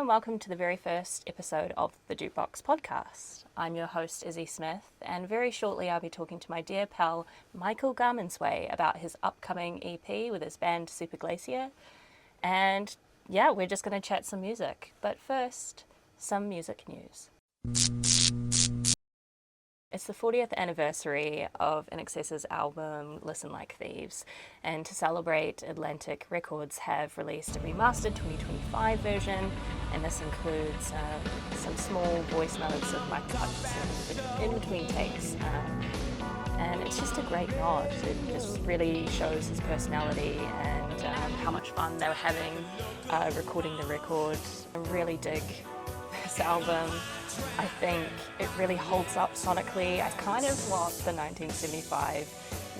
Welcome to the very first episode of the Jukebox Podcast. I'm your host, Izzy Smith, and very shortly I'll be talking to my dear pal, Michael Garmonsway, about his upcoming EP with his band Super Glacier. And yeah, we're just going to chat some music. But first, some music news. It's the 40th anniversary of INXS's album Listen Like Thieves, and to celebrate, Atlantic Records have released a remastered 2025 version, and this includes some small voice notes of Michael Hutchinson in between takes, and it's just a great nod. It just really shows his personality and how much fun they were having recording the record. I really dig this album. I think it really holds up sonically. It's kind of what the 1975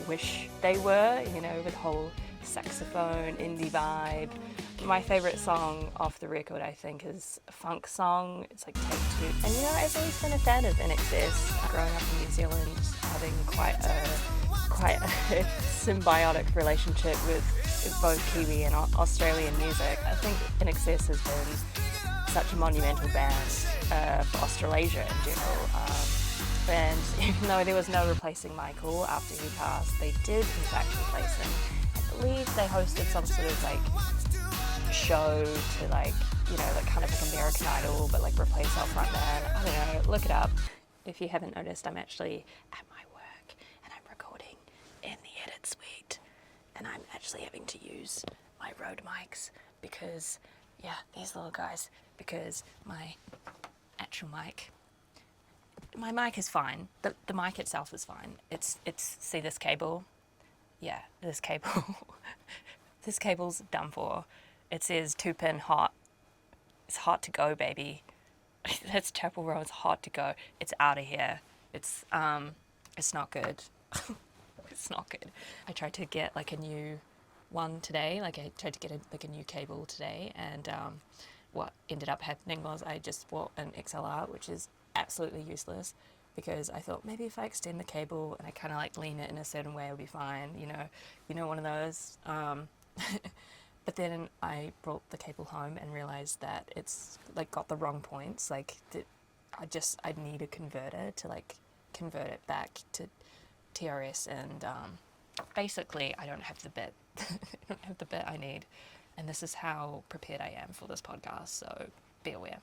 wish they were, you know, with the whole saxophone, indie vibe. My favourite song off the record, I think, is a funk song. It's like Take Two. And you know, I've always been a fan of INXS. Growing up in New Zealand, having quite a symbiotic relationship with both Kiwi and Australian music. I think INXS has been such a monumental band for Australasia in general. And even though there was no replacing Michael after he passed, they did in fact replace him. I believe they hosted some sort of like show to like, you know, like kind of like American Idol, but like replace our frontman. I don't know, look it up. If you haven't noticed, I'm actually at my work and I'm recording in the edit suite, and I'm actually having to use my Rode mics because, yeah, these little guys, because my actual mic, my mic is fine. The mic itself is fine. It's see this cable? Yeah, this cable. This cable's done for. It says 2-pin hot. It's hot to go, baby. That's Chapel Row. It's hot to go. It's out of here. It's not good. It's not good. I tried to get like a new one today. Like I tried to get a new cable today, and what ended up happening was I just bought an XLR, which is absolutely useless, because I thought maybe if I extend the cable and I kind of like lean it in a certain way, it'll be fine. You know, one of those. But then I brought the cable home and realized that it's like got the wrong points. Like I need a converter to like convert it back to TRS, and basically I don't have the bit. I don't have the bit I need, and this is how prepared I am for this podcast, so be aware.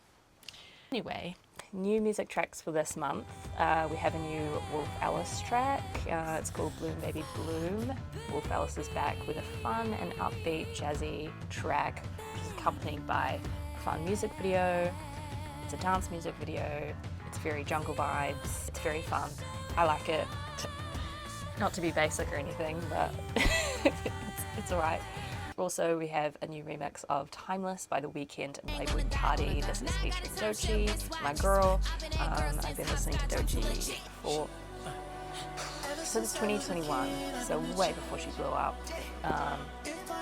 Anyway, new music tracks for this month. We have a new Wolf Alice track. It's called Bloom Baby Bloom. Wolf Alice is back with a fun and upbeat jazzy track, which is accompanied by a fun music video. It's a dance music video. It's very jungle vibes. It's very fun. I like it. Not to be basic or anything, but it's alright. Also, we have a new remix of Timeless by The Weeknd and Playboi Carti. This is featuring Doechii, my girl. I've been listening to Doechii since 2021, so way before she blew up.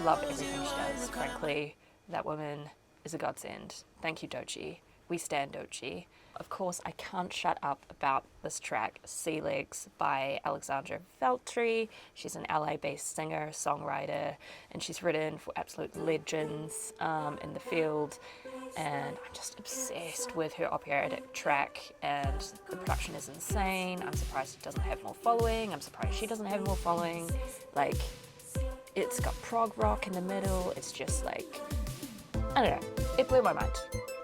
Love everything she does. Frankly, that woman is a godsend. Thank you, Doechii. We stand Doechii. Of course, I can't shut up about this track, Sea Legs by Alexandra Veltri. She's an LA-based singer, songwriter, and she's written for absolute legends in the field. And I'm just obsessed with her operatic track, and the production is insane. I'm surprised it doesn't have more following. I'm surprised she doesn't have more following. Like, it's got prog rock in the middle. It's just like, I don't know. It blew my mind.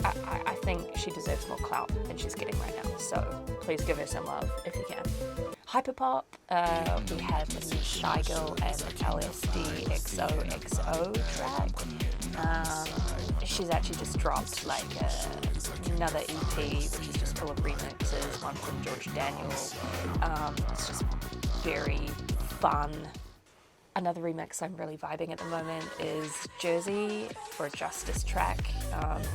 I think she deserves more clout than she's getting right now, so please give her some love if you can. Hyperpop, we have the new Shy Girl and LSD XOXO track. She's actually just dropped like another EP, which is just full of remixes, one from George Daniel. It's just very fun. Another remix I'm really vibing at the moment is Jersey for a Justice track.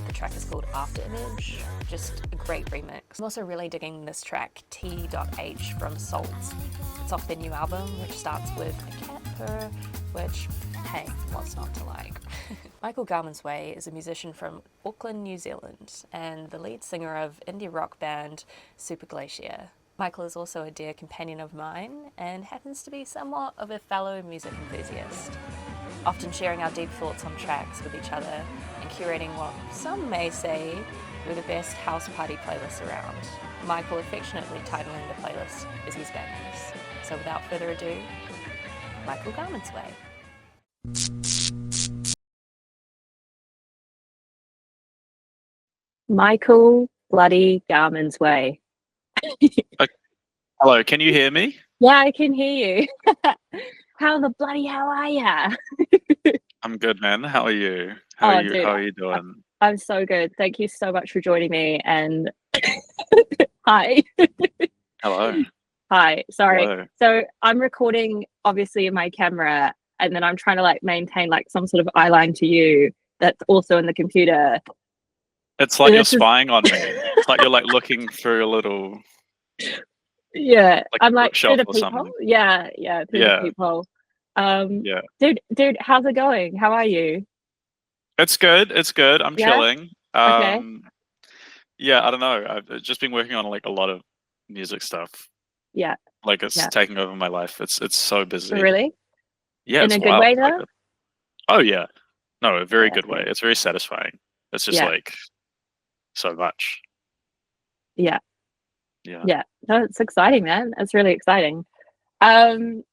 The track is called After Image. Just a great remix. I'm also really digging this track, T.H from Salts. It's off their new album, which starts with a cat purr, which, hey, what's not to like? Michael Garmonsway is a musician from Auckland, New Zealand, and the lead singer of indie rock band Super Glacier. Michael is also a dear companion of mine and happens to be somewhat of a fellow music enthusiast, often sharing our deep thoughts on tracks with each other and curating what some may say were the best house party playlists around. Michael affectionately titling the playlist is his bangers. So without further ado, Michael Garmonsway. Michael bloody Garmonsway. Hello, can you hear me? Yeah, I can hear you. How the bloody hell are ya? I'm good, man. How are you? How Dude, are you doing? I'm so good. Thank you so much for joining me. And hi. Hello. Hi. Sorry. Hello. So I'm recording obviously in my camera, and then I'm trying to like maintain like some sort of eye line to you that's also in the computer. It's like you're spying on me. It's like you're like looking through a little Yeah, like I'm like through the bookshelf or peephole. something. Yeah, through the peephole. Yeah. Dude, how's it going? How are you? It's good. It's good. I'm Yeah? chilling. Okay. Yeah, I don't know. I've just been working on like a lot of music stuff. Yeah. Like it's taking over my life. It's so busy. Really? Yeah, In it's a good wild. way though? Oh yeah. No, a very good way. Good. It's very satisfying. It's just like so much. Yeah. Yeah. No, it's exciting, man. It's really exciting. Well,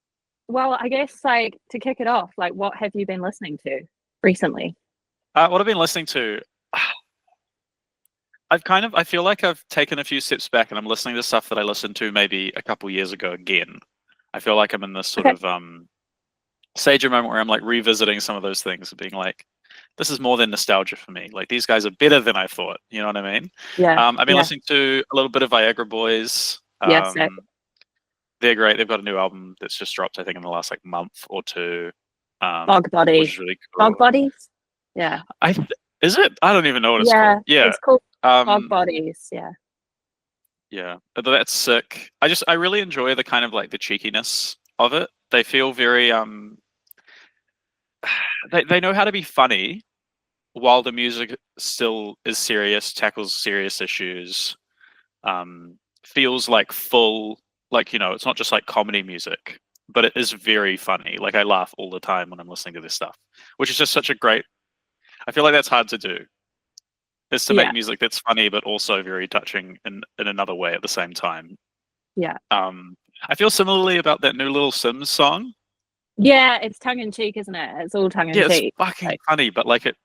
I guess like to kick it off, like what have you been listening to recently? What I've been listening to, I feel like I've taken a few steps back and I'm listening to stuff that I listened to maybe a couple years ago again. I feel like I'm in this sort of stage of moment where I'm like revisiting some of those things and being like, this is more than nostalgia for me. Like these guys are better than I thought. You know what I mean? Yeah. I've been listening to a little bit of Viagra Boys. Yes. They're great. They've got a new album that's just dropped, I think, in the last like month or two. Bog Body. Which is really cool. Bog Bodies? Yeah. Is it? I don't even know what it's called. Yeah. It's called Bog Bodies. Yeah. Yeah. That's sick. I really enjoy the kind of like the cheekiness of it. They feel very they know how to be funny while the music still is serious, tackles serious issues, feels like full, like, you know, it's not just like comedy music, but it is very funny. Like I laugh all the time when I'm listening to this stuff, which is just such a great, I feel like that's hard to do, is to make music that's funny, but also very touching in another way at the same time. Yeah. I feel similarly about that new Little Sims song. Yeah, it's tongue in cheek, isn't it? It's all tongue in cheek. Yeah, it's fucking funny, but like it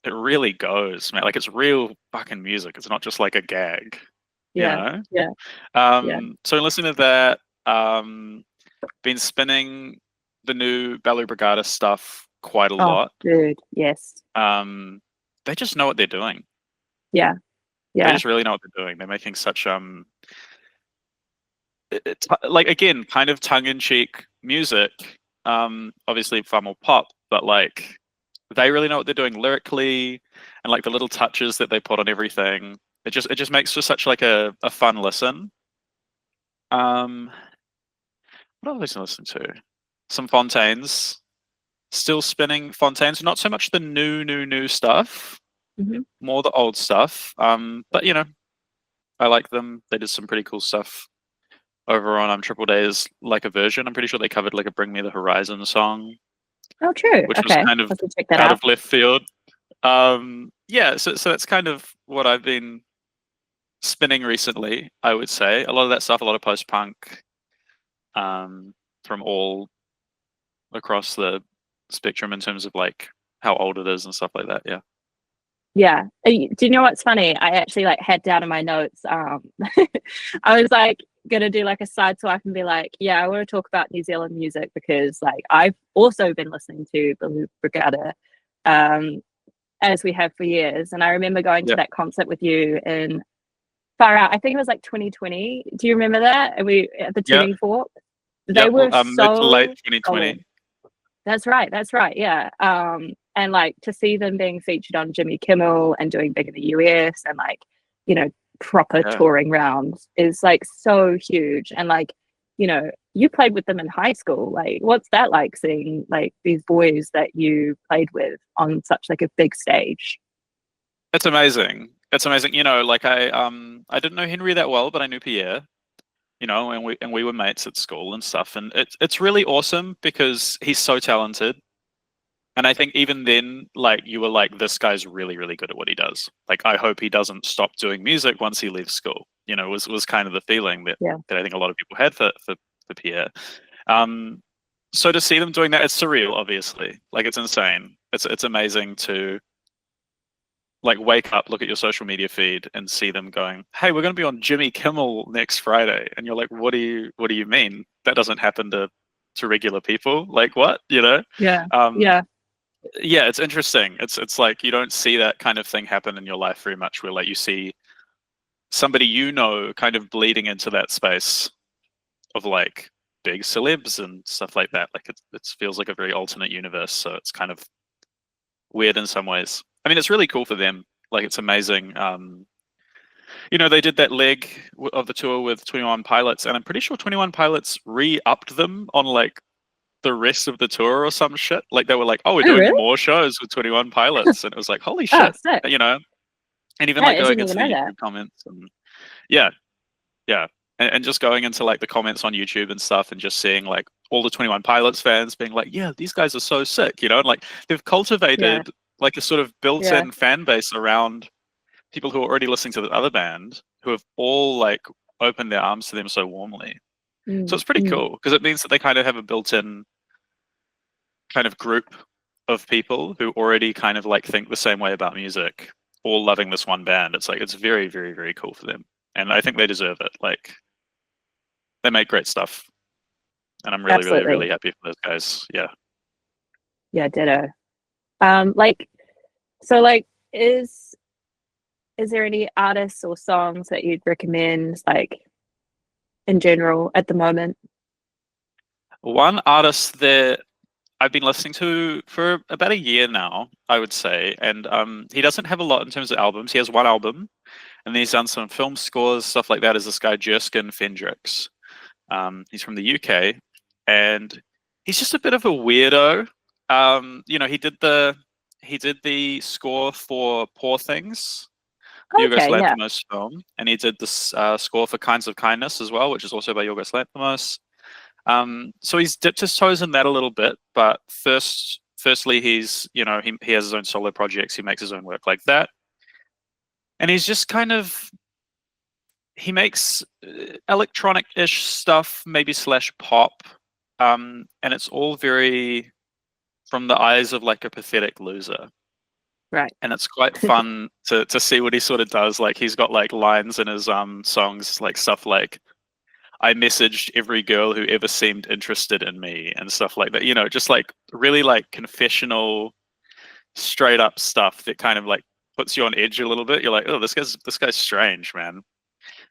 really goes, man. Like it's real fucking music. It's not just like a gag. Yeah. You know? So listening to that, been spinning the new Belly Brigada stuff quite a lot. Dude, yes. They just know what they're doing. Yeah. They just really know what they're doing. They're making such like again, kind of tongue-in-cheek music. Obviously far more pop, but like they really know what they're doing lyrically, and like the little touches that they put on everything. It just makes for such like a fun listen. What have I listened to? Some Fontaines. Still spinning Fontaines. Not so much the new stuff. Mm-hmm. More the old stuff. But you know, I like them. They did some pretty cool stuff over on Triple Days, like a version. I'm pretty sure they covered like a Bring Me the Horizon song. Oh, true. Which was kind of out of left field. Yeah, so that's kind of what I've been spinning recently, I would say. A lot of that stuff, a lot of post-punk, from all across the spectrum in terms of like how old it is and stuff like that. Yeah. Do you know what's funny? I actually like had down in my notes. I was like gonna do like a side swipe and be like, I want to talk about New Zealand music because like I've also been listening to Belly Brigada, as we have for years. And I remember going to that concert with you in far out. I think it was like 2020. Do you remember that? And we at the Tuning Fork. They were so late 2020. That's right. That's right. Yeah. And like to see them being featured on Jimmy Kimmel and doing big in the US and like, you know, proper Yeah. touring rounds is like so huge. And like, you know, you played with them in high school. Like, what's that like seeing like these boys that you played with on such like a big stage? It's amazing. It's amazing. You know, like I didn't know Henry that well, but I knew Pierre. You know, and we were mates at school and stuff. And it's really awesome because he's so talented. And I think even then, like you were like, this guy's really, really good at what he does. Like I hope he doesn't stop doing music once he leaves school. You know, was kind of the feeling that Yeah. that I think a lot of people had for Pierre. So to see them doing that, it's surreal, obviously. Like it's insane. It's amazing to like wake up, look at your social media feed, and see them going, "Hey, we're going to be on Jimmy Kimmel next Friday," and you're like, "What do you mean? That doesn't happen to regular people? Like what? You know?" Yeah. Um, Yeah. yeah, it's interesting. It's like you don't see that kind of thing happen in your life very much, where like you see somebody you know kind of bleeding into that space of like big celebs and stuff like that. Like it feels like a very alternate universe, so it's kind of weird in some ways. I mean, it's really cool for them. Like, it's amazing. You know, they did that leg of the tour with 21 Pilots, and I'm pretty sure 21 Pilots re-upped them on like the rest of the tour or some shit. Like, they were like, "Oh, we're Oh, doing really? more shows with 21 Pilots," and it was like, "Holy Oh, shit!" sick. You know, and even Yeah, like I going didn't into even the know that. YouTube comments, and yeah, yeah, and just going into like the comments on YouTube and stuff, and just seeing like all the 21 Pilots fans being like, "Yeah, these guys are so sick," you know, and like they've Yeah. cultivated like a sort of Yeah. built-in fan base around people who are already listening to the other band, who have all like opened their arms to them so warmly. So Mm, it's pretty mm. cool because it means that they kind of have a built-in kind of group of people who already kind of like think the same way about music, all loving this one band. It's like it's very, very, very cool for them, and I think they deserve it. Like they make great stuff, and I'm really, really, Absolutely. really happy for those guys. Yeah. Yeah, ditto. Like, so like, is there any artists or songs that you'd recommend, like in general at the moment? One artist that I've been listening to for about a year now, I would say, and he doesn't have a lot in terms of albums. He has one album, and he's done some film scores, stuff like that. Is this guy Jerskin Fendrix? He's from the UK, and he's just a bit of a weirdo. You know, he did the score for Poor Things, the Yorgos Okay, yeah. Lanthimos film, and he did this score for Kinds of Kindness as well, which is also by Yorgos Lanthimos. So he's dipped his toes in that a little bit, but firstly, he's he has his own solo projects, he makes his own work like that, and he's just kind of he makes electronic-ish stuff, maybe slash pop, and it's all very from the eyes of like a pathetic loser. Right. And it's quite fun to see what he sort of does. Like he's got like lines in his songs, like stuff like "I messaged every girl who ever seemed interested in me" and stuff like that. You know, just like really like confessional, straight up stuff that kind of like puts you on edge a little bit. You're like, "Oh, this guy's strange, man."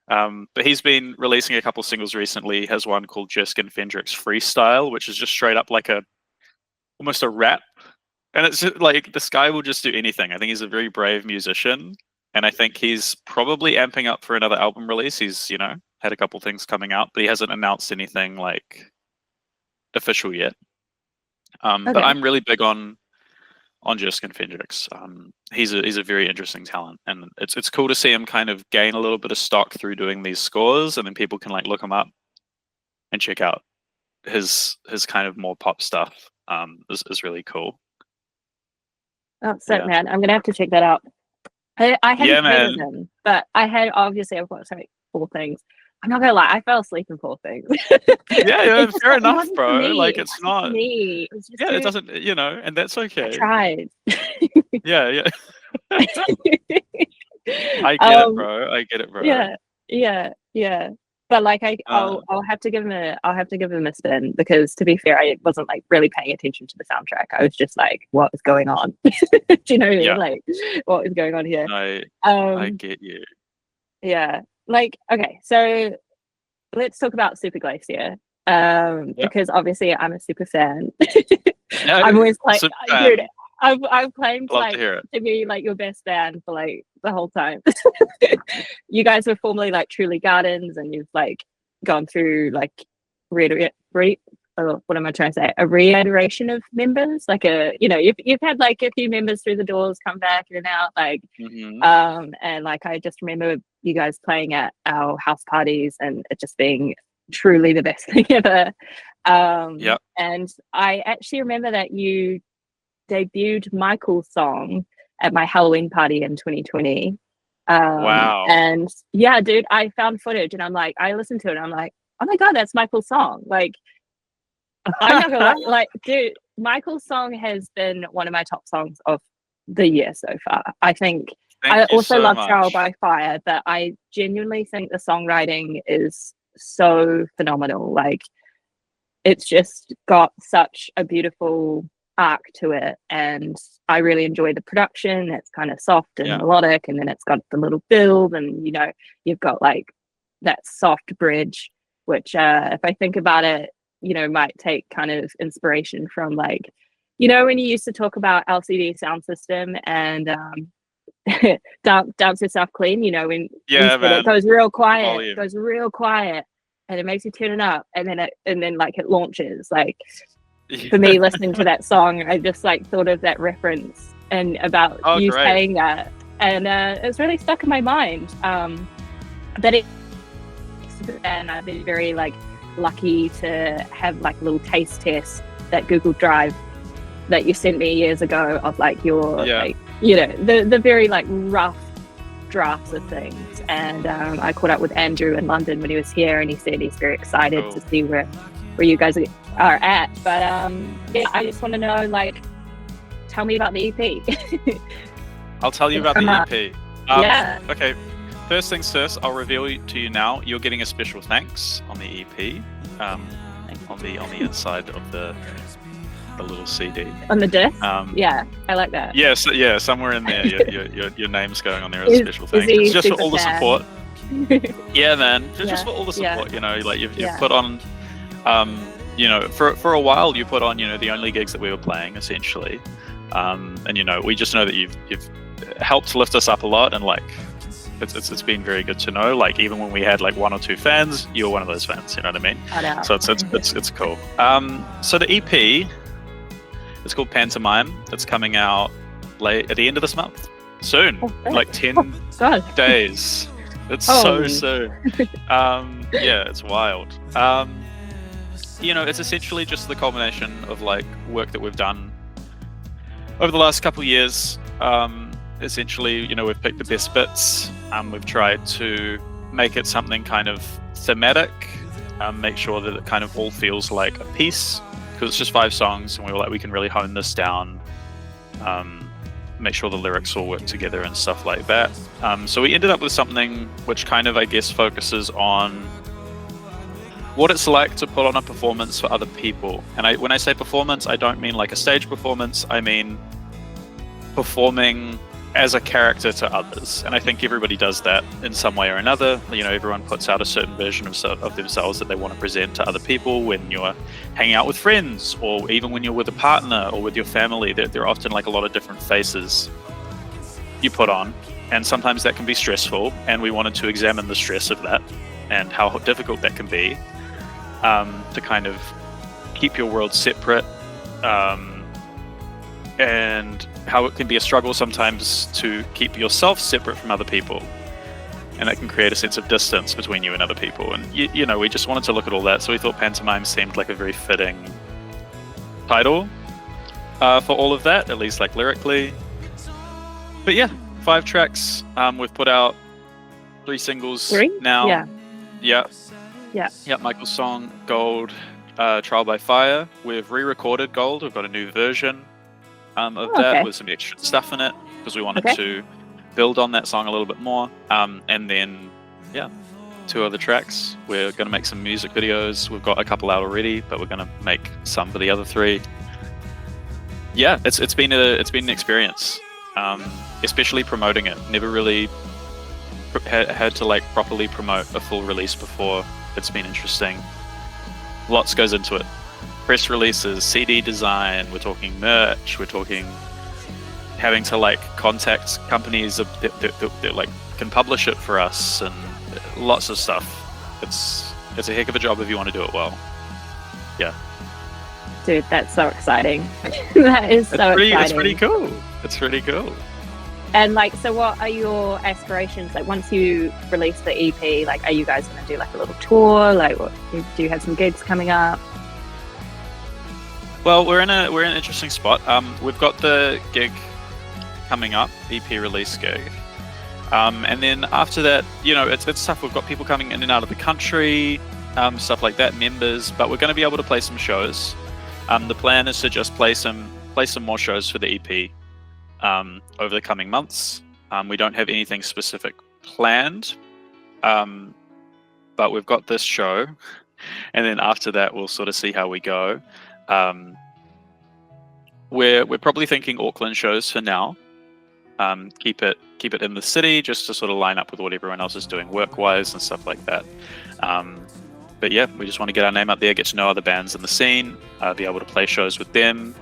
But he's been releasing a couple singles recently. He has one called Jerskin Fendrix Freestyle, which is just straight up like almost a rap. And it's just, like this guy will just do anything. I think he's a very brave musician, and I think he's probably amping up for another album release. He's had a couple things coming out, but he hasn't announced anything like official yet. But Okay. I'm really big on Jerskin Fendrix. He's a very interesting talent, and it's cool to see him kind of gain a little bit of stock through doing these scores, and then people can like look him up and check out his kind of more pop stuff. Is really cool. Oh, sick, Yeah, man. I'm gonna have to check that out. I yeah, hadn't heard of man. him, but I had obviously I've watched like Poor Things. I'm not gonna lie, I fell asleep in Poor Things. Yeah, yeah, It just fair it enough, wasn't for bro. me. Like It it's wasn't for not. me. It was just Yeah, it too. doesn't. And that's I okay. tried. Yeah, yeah. I get it, um, bro. I get it, bro. yeah, yeah, yeah. But like Uh, I'll have to give him a spin because to be fair, I wasn't like really paying attention to the soundtrack. I was just like, what is going on? Do you know what I mean? yeah, Like, what is going on here? I Um, get you. yeah. Like, okay, so let's talk about Super Glacier. Yeah, Because obviously I'm a super fan. I'm always like, Super dude, fan. I've claimed Love like to hear it. to be like your best fan for like the whole time. You guys were formerly like Truly Gardens, and you've like gone through like what am I trying to say? A reiteration of members, like you've had like a few members through the doors come back in and out, like and like I just remember you guys playing at our house parties and it just being truly the best thing ever. And I actually remember that you debuted Michael's song at my Halloween party in 2020. Wow. And yeah, dude, I found footage and I listened to it and I'm like, oh my God, that's Michael's song. Like, I'm not gonna lie, like, dude, Michael's song has been one of my top songs of the year so far. I think I also love Trial by Fire, but I genuinely think the songwriting is so phenomenal. Like, it's just got such a beautiful arc to it, and I really enjoy the production. It's kind of soft and melodic, and then it's got the little build, and you've got like that soft bridge, which if I think about it, might take kind of inspiration from like, when you used to talk about LCD sound system and dance yourself clean, when it goes real quiet, and it makes you turn it up, and then like it launches. Like, for me, listening to that song, I just like thought of that reference and about you saying that, and it's really stuck in my mind. And I've been very like lucky to have like a little taste test that Google Drive that you sent me years ago of like your like the very like rough drafts of things. And I caught up with Andrew in London when he was here, and he said he's very excited to see where you guys are at. But I just want to know, like, tell me about the EP. I'll tell you about the EP. Okay. First things first, I'll reveal to you now. You're getting a special thanks on the EP, on the inside of the little CD. On the disc. I like that. Yes, somewhere in there, your name's going on there as a special thanks. It's just for all the support. Yeah, man, just for all the support. Like you've put on, for a while you put on, the only gigs that we were playing essentially, and we just know that you've helped lift us up a lot, and like. It's been very good to know. Like, even when we had like one or two fans, you're one of those fans. You know what I mean? I know. So it's cool. So the EP, it's called Pantomime. It's coming out at the end of this month, soon, like 10 days. It's so soon. It's wild. It's essentially just the culmination of like work that we've done over the last couple of years. Essentially, we've picked the best bits. We've tried to make it something kind of thematic, make sure that it kind of all feels like a piece, because it's just 5 songs, and we were like, we can really hone this down, make sure the lyrics all work together and stuff like that. So we ended up with something which kind of, I guess, focuses on what it's like to put on a performance for other people. And when I say performance, I don't mean like a stage performance, I mean performing as a character to others. And I think everybody does that in some way or another. Everyone puts out a certain version of themselves that they want to present to other people when you're hanging out with friends, or even when you're with a partner or with your family. There are often like a lot of different faces you put on, and sometimes that can be stressful, and we wanted to examine the stress of that and how difficult that can be, to kind of keep your world separate, and how it can be a struggle sometimes to keep yourself separate from other people, and that can create a sense of distance between you and other people. And we just wanted to look at all that, so we thought Pantomime seemed like a very fitting title for all of that, at least like lyrically. But 5 tracks. We've put out 3 singles now. Yeah, Michael's song Gold, Trial by Fire. We've re-recorded Gold. We've got a new version of that with some extra stuff in it, because we wanted to build on that song a little bit more. And then 2 other tracks. We're going to make some music videos. We've got a couple out already, but we're going to make some for the other 3. It's been an experience, especially promoting it. Never really had to like properly promote a full release before. It's been interesting. Lots goes into it. press releases, CD design, we're talking merch, we're talking having to like contact companies that like can publish it for us, and lots of stuff. It's a heck of a job if you want to do it well. Yeah. Dude, that's so exciting. That is so exciting. It's pretty cool. It's pretty cool. And like, so what are your aspirations? Like, once you release the EP, like, are you guys going to do like a little tour? Like, what, do you have some gigs coming up? Well, we're in an interesting spot. We've got the gig coming up, EP release gig. And then after that, you know, it's tough. We've got people coming in and out of the country, stuff like that, members, but we're going to be able to play some shows. The plan is to just play some more shows for the EP over the coming months. We don't have anything specific planned, but we've got this show, and then after that, we'll sort of see how we go. We're probably thinking Auckland shows for now. Keep it in the city just to sort of line up with what everyone else is doing work-wise and stuff like that. But yeah, we just want to get our name out there, get to know other bands in the scene, be able to play shows with them.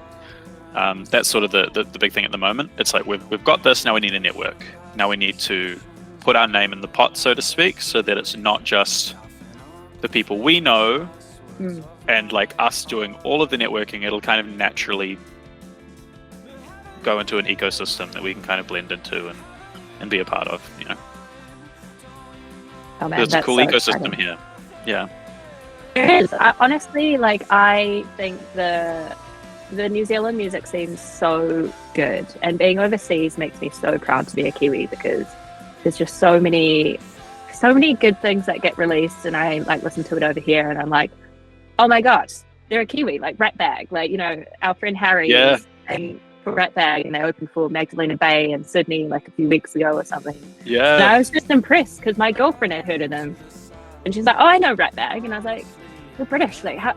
That's sort of the big thing at the moment. It's like we've got this, now we need a network. Now we need to put our name in the pot, so to speak, so that it's not just the people we know and like us doing all of the networking. It'll kind of naturally go into an ecosystem that we can kind of blend into and be a part of, you know. Oh man, there's a cool so ecosystem exciting. here. Yeah. There is. Honestly, like, I think the New Zealand music seems so good, and being overseas makes me so proud to be a Kiwi, because there's just so many good things that get released, and I like listen to it over here, and I'm like, oh my gosh, they're a Kiwi, like Ratbag, like, you know, our friend Harry is for Ratbag, and they opened for Magdalena Bay in Sydney like a few weeks ago or something. Yeah. And I was just impressed because my girlfriend had heard of them, and she's like, oh, I know Ratbag, and I was like, you're British, like, how,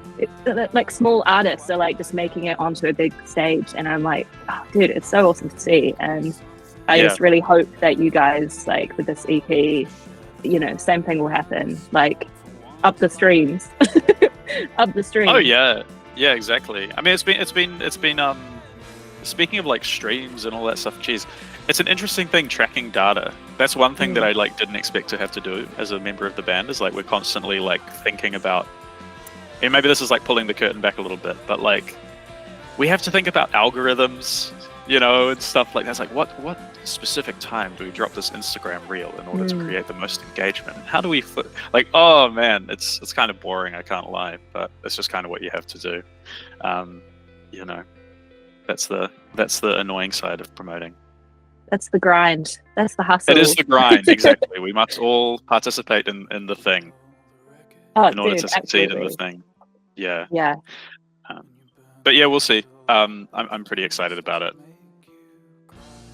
like small artists are like just making it onto a big stage, and I'm like, oh, dude, it's so awesome to see. And I just really hope that you guys, like, with this EP, you know, same thing will happen, like up the streams. Up the streams. Oh yeah, exactly. I mean, it's been speaking of like streams and all that stuff, geez, it's an interesting thing tracking data. That's one thing that I like didn't expect to have to do as a member of the band, is like we're constantly like thinking about, and maybe this is like pulling the curtain back a little bit, but like we have to think about algorithms, you know, and stuff like that. It's like what specific time do we drop this Instagram reel in order to create the most engagement? How do we like, oh man, it's kind of boring, I can't lie, but it's just kind of what you have to do. You know, that's the annoying side of promoting. That's the grind. That's the hustle. It is the grind, exactly. We must all participate in the thing in order to succeed in the thing. Yeah. Yeah. But yeah, we'll see. I'm pretty excited about it.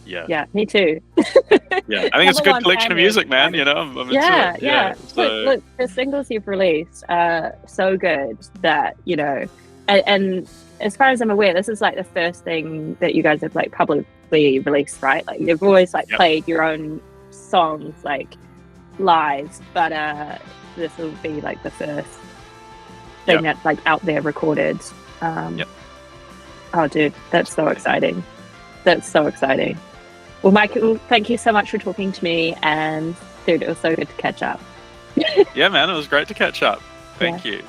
Yeah. Yeah, me too. Yeah, I think it's a good collection of music, man. You know, I'm into it. Yeah. So... Look, the singles you've released are so good that, you know, and as far as I'm aware, this is like the first thing that you guys have like publicly released, right? Like, you've always like played your own songs like live, but this will be like the first thing that's like out there recorded. Oh, dude, that's so exciting. That's so exciting. Well, Michael, thank you so much for talking to me, and dude, it was so good to catch up. Yeah, man, it was great to catch up. Thank you.